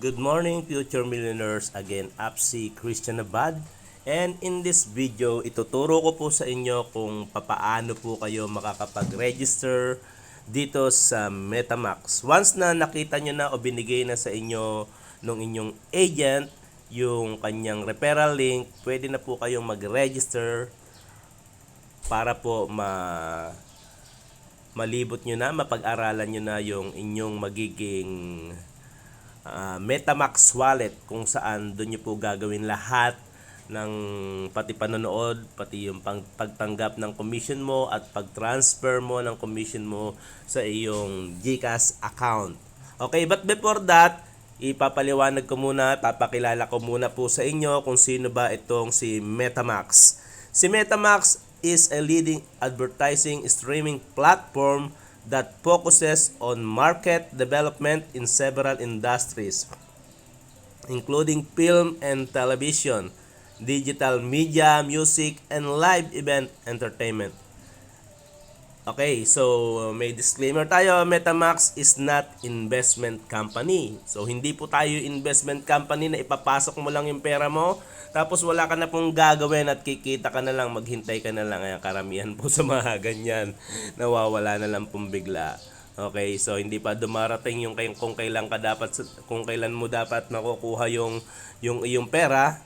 Good morning, future millionaires. Again, Apsi Christian Abad. And in this video, ituturo ko po sa inyo kung papaano po kayo makakapag-register dito sa MetaMask. Once na nakita nyo na o binigay na sa inyo nung inyong agent yung kanyang referral link, pwede na po kayong mag-register para po malibot nyo na, mapag-aralan nyo na yung inyong magiging MetaMask wallet, kung saan doon nyo po gagawin lahat ng pati panonood, pati yung pagtanggap ng commission mo at pag-transfer mo ng commission mo sa iyong GCash account. Okay, but before that, ipapaliwanag ko muna, papakilala ko muna po sa inyo kung sino ba itong si MetaMask. Si MetaMask is a leading advertising streaming platform that focuses on market development in several industries, including film and television, digital media, music, and live event entertainment. Okay, so may disclaimer tayo, MetaMask is not investment company. So hindi po tayo investment company na ipapasok mo lang yung pera mo, tapos wala ka na pong gagawin at kikita ka na lang, maghintay ka na lang. Ayan, karamihan po sa mga ganyan, nawawala na lang pong bigla. Okay, so hindi pa dumarating yung kung kailan mo dapat makukuha yung iyong pera,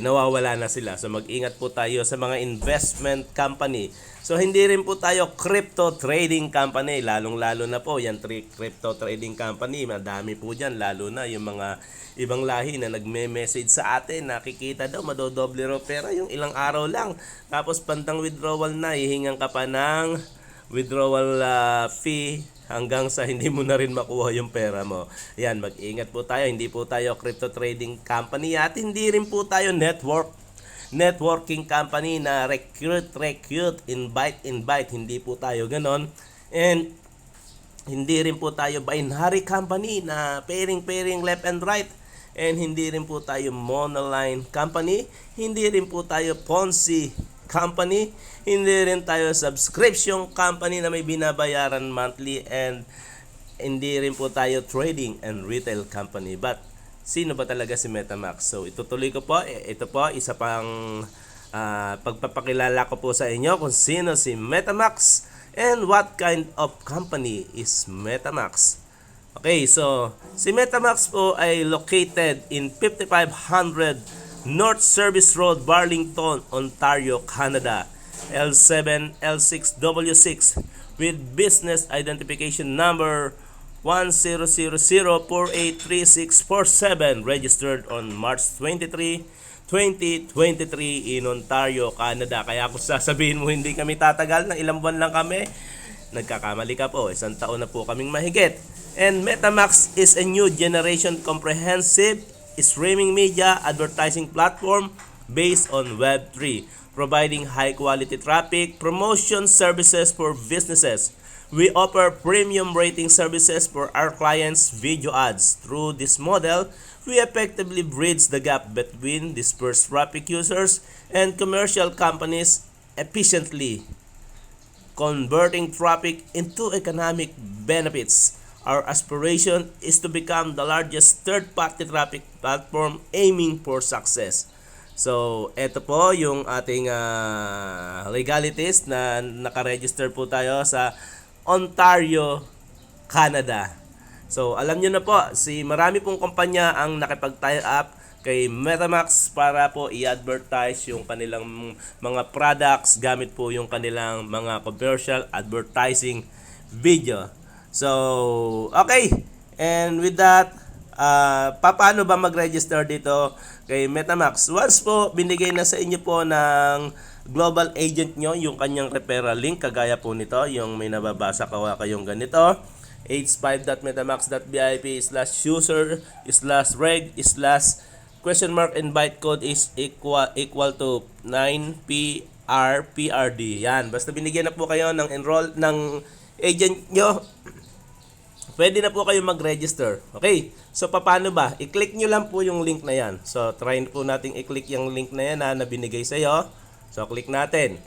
nawawala na sila. So mag-ingat po tayo sa mga investment company. So hindi rin po tayo crypto trading company, lalong-lalo na po yan crypto trading company, madami po diyan, lalo na yung mga ibang lahi na nagme-message sa atin, nakikita daw madodoble raw pera yung ilang araw lang, tapos pantang withdrawal na, hihingan ka pa ng withdrawal fee hanggang sa hindi mo na rin makuha yung pera mo. Yan, mag-ingat po tayo, hindi po tayo crypto trading company at hindi rin po tayo networking company na recruit, invite, hindi po tayo ganon. And hindi rin po tayo binary company na pairing left and right. And hindi rin po tayo monoline company, hindi rin po tayo Ponzi company, hindi rin tayo subscription company na may binabayaran monthly, and hindi rin po tayo trading and retail company. But sino ba talaga si MetaMask? So itutuloy ko po, ito po isa pang pagpapakilala ko po sa inyo kung sino si MetaMask and what kind of company is MetaMask. Okay, so si MetaMask po ay located in 5500 North Service Road, Burlington, Ontario, Canada, L7 L6W6 with business identification number 1000483647, registered on March 23, 2023 in Ontario, Canada. Kaya kung sasabihin mo hindi kami tatagal, ng ilang buwan lang kami, nagkakamali ka po. Isang taon na po kaming mahigit. And MetaMask is a new generation comprehensive streaming media advertising platform based on Web3, providing high quality traffic promotion services for businesses. We offer premium rating services for our clients' video ads. Through this model, we effectively bridge the gap between dispersed traffic users and commercial companies efficiently, converting traffic into economic benefits. Our aspiration is to become the largest third-party traffic platform aiming for success. So, ito po yung ating legalities na nakaregister po tayo sa Ontario, Canada. So, alam nyo na po, marami pong kumpanya ang nakipag-tie up kay MetaMask para po i-advertise yung kanilang mga products gamit po yung kanilang mga commercial advertising video. So, okay. And with that, paano ba mag-register dito kay MetaMask? Once po binigay na sa inyo po ng global agent nyo yung kanyang referral link, kagaya po nito, yung may nababasa kayong ganito, h5.metamask.vip/user/reg/question mark invite code is equal to 9PRPRD. Yan, basta binigyan na po kayo ng enroll ng agent nyo, pwede na po kayo mag-register. Okay, so paano ba? I-click nyo lang po yung link na yan. So try po natin i-click yung link na yan na binigay sa iyo. So click natin.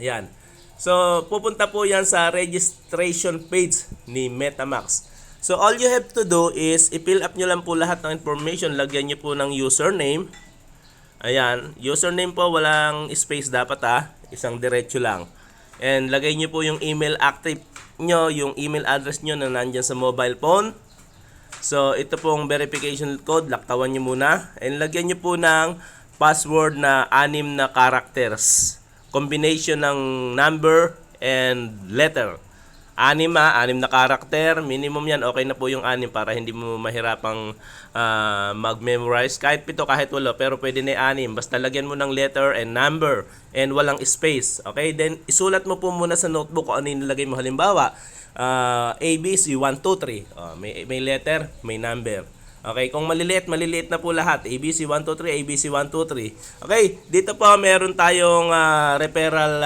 Ayan. So pupunta po yan sa registration page ni MetaMask. So all you have to do is i-fill up nyo lang po lahat ng information. Lagyan nyo po ng username. Ayan, username po walang space dapat isang diretso lang. And lagay nyo po yung email active nyo, yung email address nyo na nandyan sa mobile phone. So ito pong verification code, laktawan nyo muna. And lagyan nyo po ng password na 6 na characters. Combination ng number and letter. 6 na karakter, minimum yan, okay na po yung 6 para hindi mo mahirapang mag-memorize. Kahit 7, kahit 8, pero pwede na 6. Basta lagyan mo ng letter and number and walang space. Okay, then isulat mo po muna sa notebook kung ano yung nilagay mo. Halimbawa, ABC 1, 2, 3. May letter, may number. Okay, kung maliliit na po lahat. ABC 1, 2, 3, ABC 1, 2, 3. Okay, dito po meron tayong referral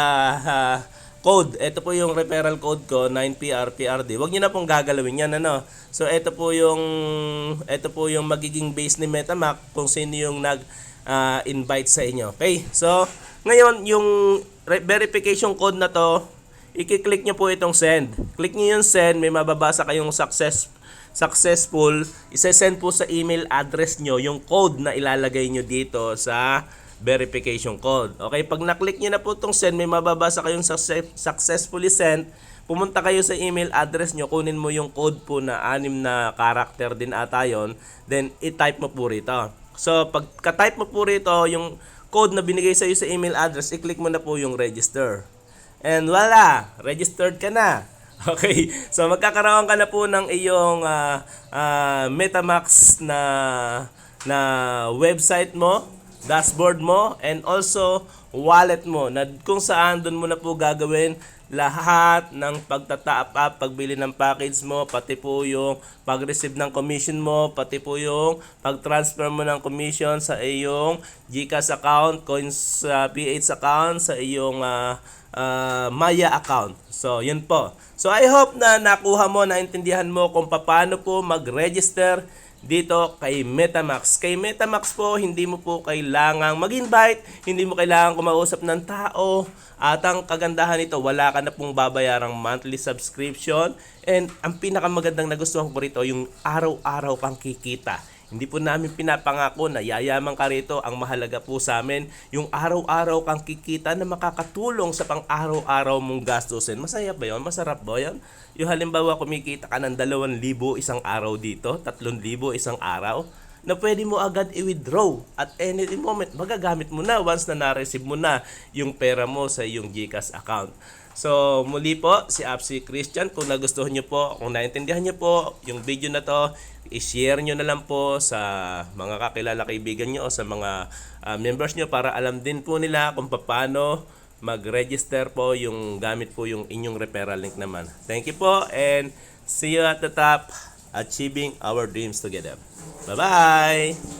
code. Ito po yung referral code ko, 9PRPRD. Huwag niyo na pong gagalawin yan, ano. So ito po yung magiging base ni MetaMask kung sino yung nag-invite sa inyo. Okay? So ngayon yung verification code na to, i-click niyo po itong send. Click niyo yung send, may mababasa kayong successful. I-send po sa email address niyo yung code na ilalagay niyo dito sa verification code. Okay, pag na-click niyo na po itong send, may mababasa kayong successfully sent. Pumunta kayo sa email address niyo, kunin mo yung code po na 6 na character din ata yun, then i-type mo po rito. So, pagka-type mo po rito, yung code na binigay sa iyo sa email address, i-click mo na po yung register. And voila! Registered ka na! Okay, so magkakaroon ka na po ng iyong MetaMask na website mo, dashboard mo, and also wallet mo na kung saan doon mo na po gagawin lahat ng pagta-top up, pagbili ng package mo, pati po yung pag-receive ng commission mo, pati po yung pag-transfer mo ng commission sa iyong GCash account, Coins PH account, sa iyong Maya account. So, yun po. So, I hope na nakuha mo, naintindihan mo kung paano po mag-register dito kay MetaMask. Kay MetaMask po, hindi mo po kailangang mag-invite, hindi mo kailangang kumausap ng tao. At ang kagandahan nito, wala ka na pong babayarang monthly subscription. And ang pinakamagandang nagustuhan ko rito, yung araw-araw kang kikita. Hindi po namin pinapangako na yayaman ka rito. Ang mahalaga po sa amin, yung araw-araw kang kikita na makakatulong sa pang-araw-araw mong gastusin. Masaya ba yun? Masarap ba yun? Yung halimbawa kumikita ka ng 2,000 isang araw dito, 3,000 isang araw, na pwede mo agad i-withdraw at any moment. Magagamit mo na once na na-receive mo na yung pera mo sa iyong GCash account. So, muli po, si Apsi Christian. Kung nagustuhan nyo po, kung naintindihan nyo po yung video na to, i-share nyo na lang po sa mga kakilala kaibigan nyo o sa mga members nyo para alam din po nila kung paano mag-register po yung gamit po yung inyong referral link naman. Thank you po and see you at the top, achieving our dreams together. Bye-bye!